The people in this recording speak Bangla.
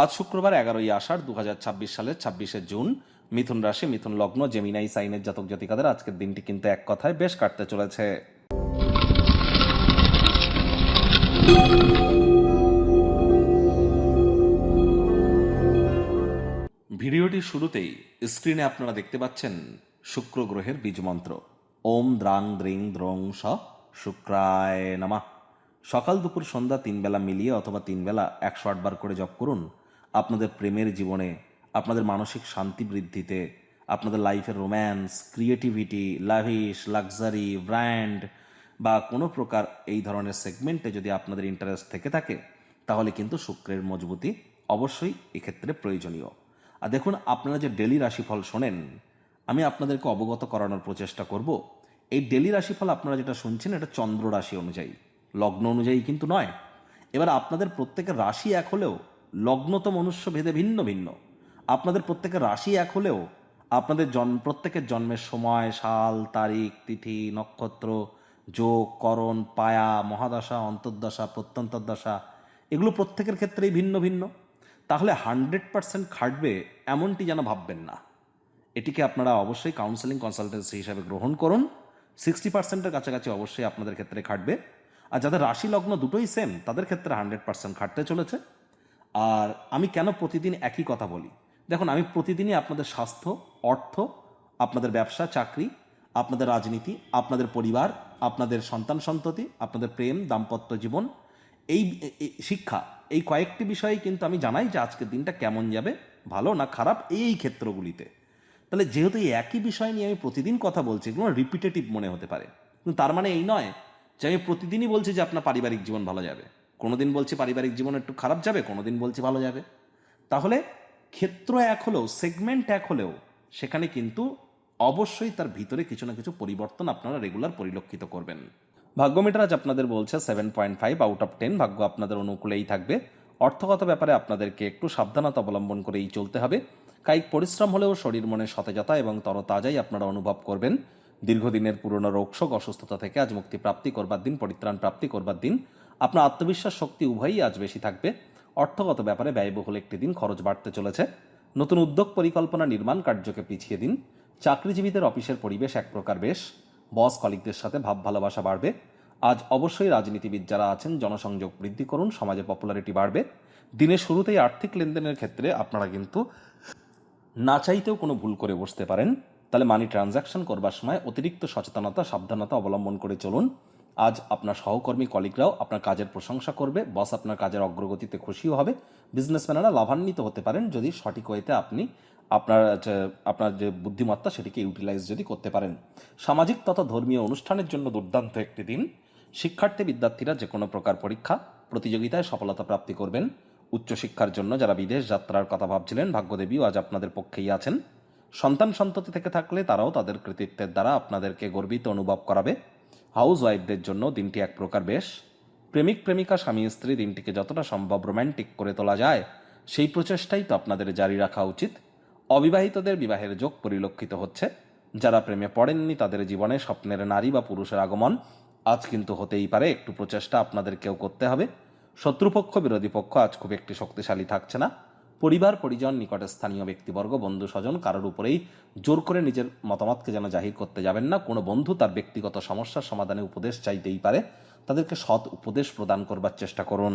আজ শুক্রবার 11ই আষাঢ় 2026 সালের 26শে জুন। মিথুন রাশি, মিথুন লগ্ন, জেমিনাই সাইনের জাতক জাতিকাদের আজকের দিনটি কিন্তু এক কথায় বেশ কাটতে চলেছে। ভিডিওটির শুরুতেই স্ক্রিনে আপনারা দেখতে পাচ্ছেন শুক্র গ্রহের বীজ মন্ত্র ওম দ্রাং দ্রিং দ্রং স শুক্রায় নমঃ। সকাল দুপুর সন্ধ্যা 3 বেলা মিলিয়ে অথবা 3 বেলা 108 বার করে জপ করুন। আপনাদের প্রেমের জীবনে, আপনাদের মানসিক শান্তি বৃদ্ধিতে, আপনাদের লাইফের romance, creativity, lavish, luxury, brand বা কোনো প্রকার এই ধরনের সেগমেন্টে যদি আপনাদের ইন্টারেস্ট থেকে থাকে তাহলে কিন্তু শুক্রের মজবুতি অবশ্যই এক্ষেত্রে প্রয়োজনীয়। আর দেখুন, আপনারা যে ডেলি রাশিফল শোনেন, আমি আপনাদেরকে অবগত করানোর প্রচেষ্টা করব। এই ডেলি রাশিফল আপনারা যেটা শুনছেন এটা চন্দ্র রাশি অনুযায়ী, লগ্ন অনুযায়ী কিন্তু নয়। এবার আপনাদের প্রত্যেকের রাশি এক হলেও লগ্ন তো মনুষ্য ভেদে ভিন্ন ভিন্ন। আপনাদের প্রত্যেকের রাশি এক হলেও আপনাদের প্রত্যেকের জন্মের সময়, সাল, তারিখ, তিথি, নক্ষত্র, যোগ, করণ, পায়া, মহাদশা, অন্তর্দশা, প্রত্যন্তর্দশা এগুলো প্রত্যেকের ক্ষেত্রেই ভিন্ন ভিন্ন। তাহলে 100% খাটবে এমনটি যেন ভাববেন না। এটিকে আপনারা অবশ্যই কাউন্সেলিং কনসালটেন্সি হিসাবে গ্রহণ করুন। 60%-এর কাছাকাছি অবশ্যই আপনাদের ক্ষেত্রে খাটবে। আর যাদের রাশি লগ্ন দুটোই সেম তাদের ক্ষেত্রে 100% খাটতে চলেছে। আর আমি কেন প্রতিদিন একই কথা বলি, দেখুন, আমি প্রতিদিনই আপনাদের স্বাস্থ্য, অর্থ, আপনাদের ব্যবসা, চাকরি, আপনাদের রাজনীতি, আপনাদের পরিবার, আপনাদের সন্তান সন্ততি, আপনাদের প্রেম, দাম্পত্য জীবন, এই শিক্ষা, এই কয়েকটি বিষয়ে কিন্তু আমি জানাই যে আজকের দিনটা কেমন যাবে, ভালো না খারাপ, এই ক্ষেত্রগুলিতে। তাহলে যেহেতু এই একই বিষয় নিয়ে আমি প্রতিদিন কথা বলছি, এগুলো রিপিটেটিভ মনে হতে পারে, কিন্তু তার মানে এই নয় যে আমি প্রতিদিনই বলছি যে আপনার পারিবারিক জীবন ভালো যাবে। কোনোদিন বলছি পারিবারিক জীবন একটু খারাপ যাবে, কোনোদিন বলছি ভালো যাবে। তাহলে ক্ষেত্র এক হলেও, সেগমেন্ট এক হলেও, সেখানে কিন্তু অবশ্যই তার ভিতরে কিছু না কিছু পরিবর্তন আপনারা রেগুলার পরিলক্ষিত করবেন। ভাগ্যমিটার আজ আপনাদের বলছে 7.5 আউট অফ 10। ভাগ্য আপনাদের অনুকূলেই থাকবে। অর্থগত ব্যাপারে আপনাদেরকে একটু সাবধানতা অবলম্বন করেই চলতে হবে। কায়িক পরিশ্রম হলেও শরীর মনে সতেজতা এবং তরতাজাই আপনারা অনুভব করবেন। দীর্ঘদিনের পুরনো রোগশোক, অসুস্থতা থেকে আজ মুক্তি প্রাপ্তি করবার দিন, পরিত্রাণ প্রাপ্তি করবার দিন। আপনার আত্মবিশ্বাস শক্তি উভয়ই আজ বেশি থাকবে। অর্থগত ব্যাপারে ব্যয়বহুল একটি দিন, খরচ বাড়তে চলেছে। নতুন উদ্যোগ, পরিকল্পনা, নির্মাণ কার্যকে পিছিয়ে দিন। চাকরিজীবীদের অফিসের পরিবেশ এক প্রকার বেশ। বস কলিগদের সাথে ভাব ভালোবাসা বাড়বে। আজ অবশ্যই রাজনীতিবিদ যারা আছেন জনসংযোগ বৃদ্ধি করুন, সমাজে পপুলারিটি বাড়বে। দিনের শুরুতেই আর্থিক লেনদেনের ক্ষেত্রে আপনারা কিন্তু না চাইতেও কোনো ভুল করে বসতে পারেন। তাহলে মানি ট্রানজ্যাকশন করবার সময় অতিরিক্ত সচেতনতা, সাবধানতা অবলম্বন করে চলুন। আজ আপনার সহকর্মী কলিগরাও আপনার কাজের প্রশংসা করবে। বস আপনার কাজের অগ্রগতিতে খুশিও হবে। বিজনেসম্যানেরা লাভান্বিত হতে পারেন যদি সঠিক ওয়েতে আপনি আপনার যে বুদ্ধিমত্তা সেটিকে ইউটিলাইজ যদি করতে পারেন। সামাজিক তথা ধর্মীয় অনুষ্ঠানের জন্য দুর্দান্ত একটি দিন। শিক্ষার্থী বিদ্যার্থীরা যে কোনো প্রকার পরীক্ষা প্রতিযোগিতায় সফলতা প্রাপ্তি করবেন। উচ্চশিক্ষার জন্য যারা বিদেশ যাত্রার কথা ভাবছিলেন, ভাগ্যদেবীও আজ আপনাদের পক্ষেই আছেন। সন্তান সন্ততি থেকে থাকলে তারাও তাদের কৃতিত্বের দ্বারা আপনাদেরকে গর্বিত অনুভব করাবে। হাউস ওয়াইফদের জন্য দিনটি এক প্রকার বেশ। প্রেমিক প্রেমিকা, স্বামী স্ত্রী দিনটিকে যতটা সম্ভব রোম্যান্টিক করে তোলা যায় সেই প্রচেষ্টাই তো আপনাদের জারি রাখা উচিত। অবিবাহিতদের বিবাহের যোগ পরিলক্ষিত হচ্ছে। যারা প্রেমে পড়েননি তাদের জীবনে স্বপ্নের নারী বা পুরুষের আগমন আজ কিন্তু হতেই পারে। একটু প্রচেষ্টা আপনাদেরকেও করতে হবে। শত্রুপক্ষ, বিরোধী পক্ষ আজ খুব একটি শক্তিশালী থাকছে না। পরিবার পরিজন, নিকটে স্থানীয় ব্যক্তিবর্গ, বন্ধু স্বজন কারোর উপরেই জোর করে নিজের মতামতকে যেন জাহির করতে যাবেন না। কোনো বন্ধু তার ব্যক্তিগত সমস্যার সমাধানে উপদেশ চাইতেই পারে, তাদেরকে সৎ উপদেশ প্রদান করবার চেষ্টা করুন।